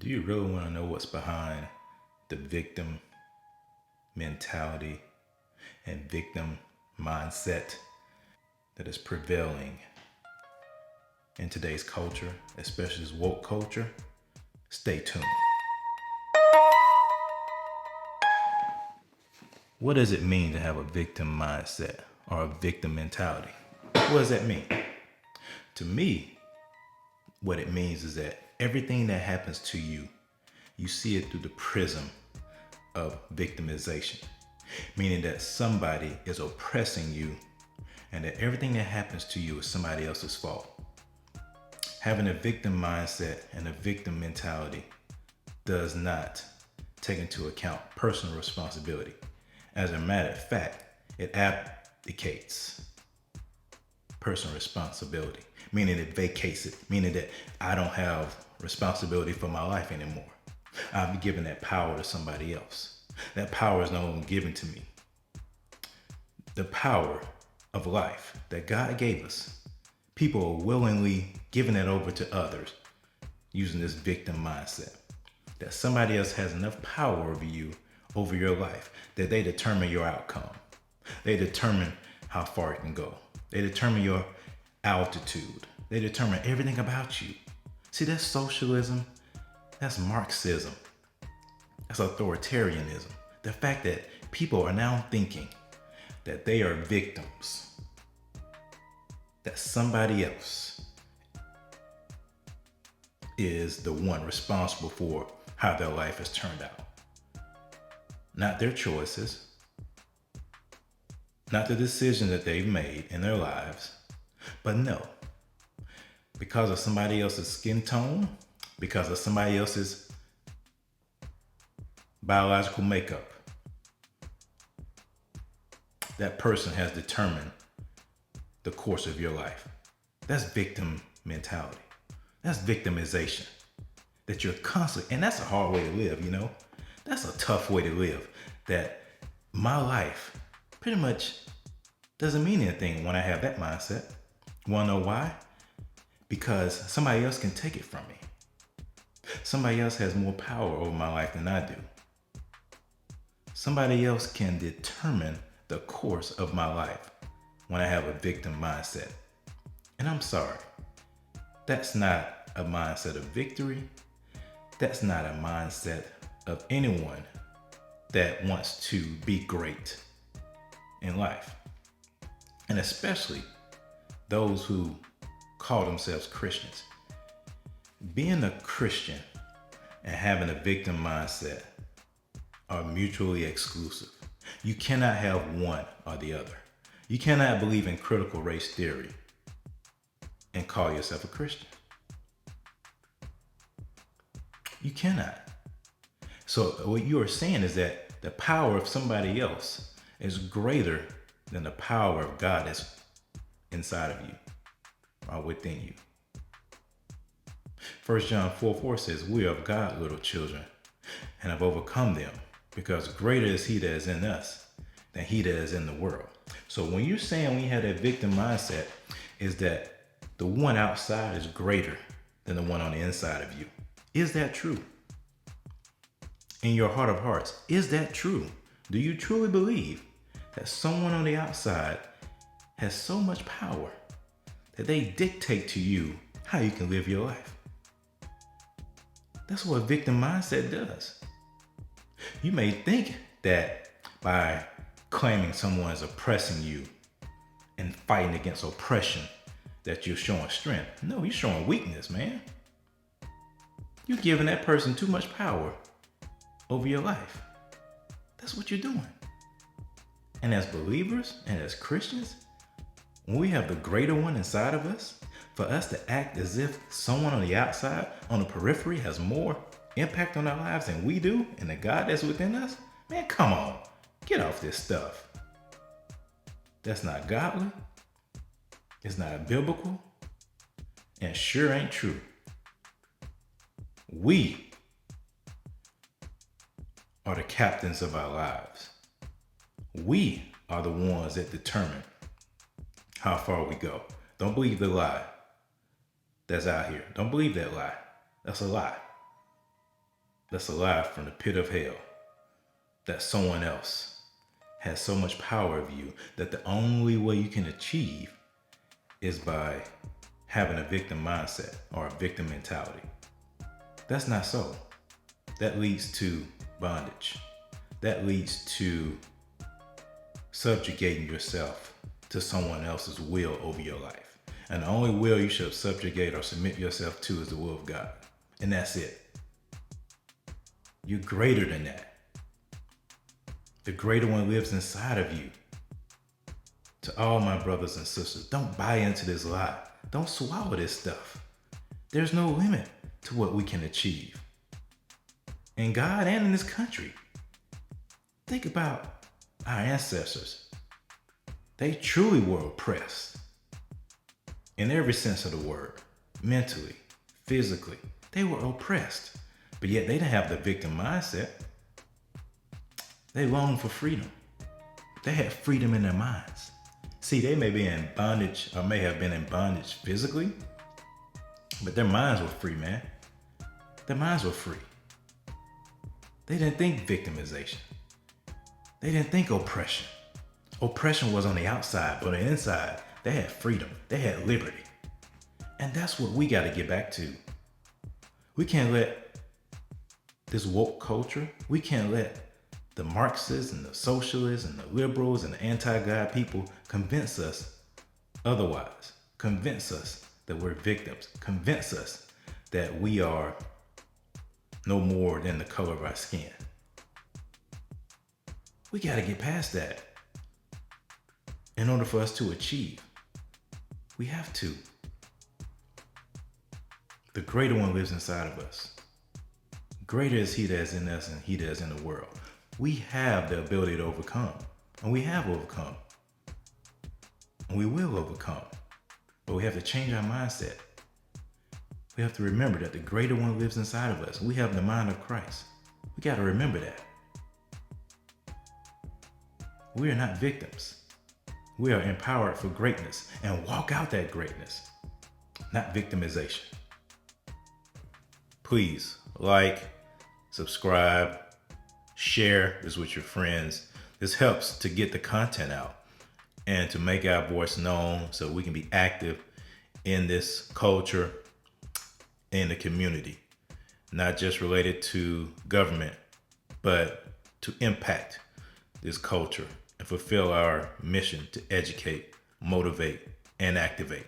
Do you really want to know what's behind the victim mentality and victim mindset that is prevailing in today's culture, especially this woke culture? Stay tuned. What does it mean to have a victim mindset or a victim mentality? What does that mean? To me, what it means is that everything that happens to you, you see it through the prism of victimization, meaning that somebody is oppressing you and that everything that happens to you is somebody else's fault. Having a victim mindset and a victim mentality does not take into account personal responsibility. As a matter of fact, it abdicates personal responsibility, meaning it vacates it, meaning that I don't have responsibility for my life anymore. I've given that power to somebody else. That power is no longer given to me. The power of life that God gave us, people are willingly giving that over to others using this victim mindset. That somebody else has enough power over you, over your life, that they determine your outcome. They determine how far it can go. They determine your altitude. They determine everything about you. See, that's socialism. That's Marxism. That's authoritarianism. The fact that people are now thinking that they are victims, that somebody else is the one responsible for how their life has turned out. Not their choices, not the decision that they've made in their lives, but no, because of somebody else's skin tone, because of somebody else's biological makeup, that person has determined the course of your life. That's victim mentality. That's victimization. That you're constantly, and that's a hard way to live, you know? That's a tough way to live. That my life pretty much doesn't mean anything when I have that mindset. Wanna know why? Because somebody else can take it from me. Somebody else has more power over my life than I do. Somebody else can determine the course of my life when I have a victim mindset. And I'm sorry, that's not a mindset of victory. That's not a mindset of anyone that wants to be great in life. And especially those who call themselves Christians. Being a Christian and having a victim mindset are mutually exclusive. You cannot have one or the other. You cannot believe in critical race theory and call yourself a Christian. You cannot. So what you are saying is that the power of somebody else is greater than the power of God that's inside of you or within you. 1 John 4:4 says, "We are of God, little children, and have overcome them, because greater is he that is in us than he that is in the world." So when you're saying when you have that victim mindset, is that the one outside is greater than the one on the inside of you. Is that true? In your heart of hearts, is that true? Do you truly believe that someone on the outside has so much power that they dictate to you how you can live your life? That's what a victim mindset does. You may think that by claiming someone is oppressing you and fighting against oppression that you're showing strength. No, you're showing weakness, man. You're giving that person too much power over your life. That's what you're doing. And as believers and as Christians, when we have the greater one inside of us, for us to act as if someone on the outside, on the periphery, has more impact on our lives than we do, and the God that's within us, man, come on, get off this stuff. That's not godly. It's not biblical, and sure ain't true. We are the captains of our lives. We are the ones that determine how far we go. Don't believe the lie that's out here. Don't believe that lie. That's a lie. that's alive from the pit of hell, that someone else has so much power of you that the only way you can achieve is by having a victim mindset or a victim mentality. That's not so. That leads to bondage. That leads to subjugating yourself to someone else's will over your life. And the only will you should subjugate or submit yourself to is the will of God. And that's it. You're greater than that. The greater one lives inside of you. To all my brothers and sisters, don't buy into this lie. Don't swallow this stuff. There's no limit to what we can achieve. In God and in this country. Think about our ancestors. They truly were oppressed. In every sense of the word. Mentally, physically. They were oppressed. But yet they didn't have the victim mindset. They longed for freedom. They had freedom in their minds. See, they may be in bondage or may have been in bondage physically, but their minds were free, man. Their minds were free. They didn't think victimization. They didn't think oppression. Oppression was on the outside, but on the inside, they had freedom. They had liberty. And that's what we got to get back to. We can't let this woke culture, we can't let the Marxists and the socialists and the liberals and the anti-God people convince us otherwise. Convince us that we're victims. Convince us that we are no more than the color of our skin. We got to get past that. In order for us to achieve, we have to. The greater one lives inside of us. Greater is he that is in us and he that is in the world. We have the ability to overcome. And we have overcome. And we will overcome. But we have to change our mindset. We have to remember that the greater one lives inside of us. We have the mind of Christ. We got to remember that. We are not victims. We are empowered for greatness and walk out that greatness, not victimization. Please like, subscribe, share this with your friends. This helps to get the content out and to make our voice known so we can be active in this culture, in the community, not just related to government, but to impact this culture and fulfill our mission to educate, motivate, and activate.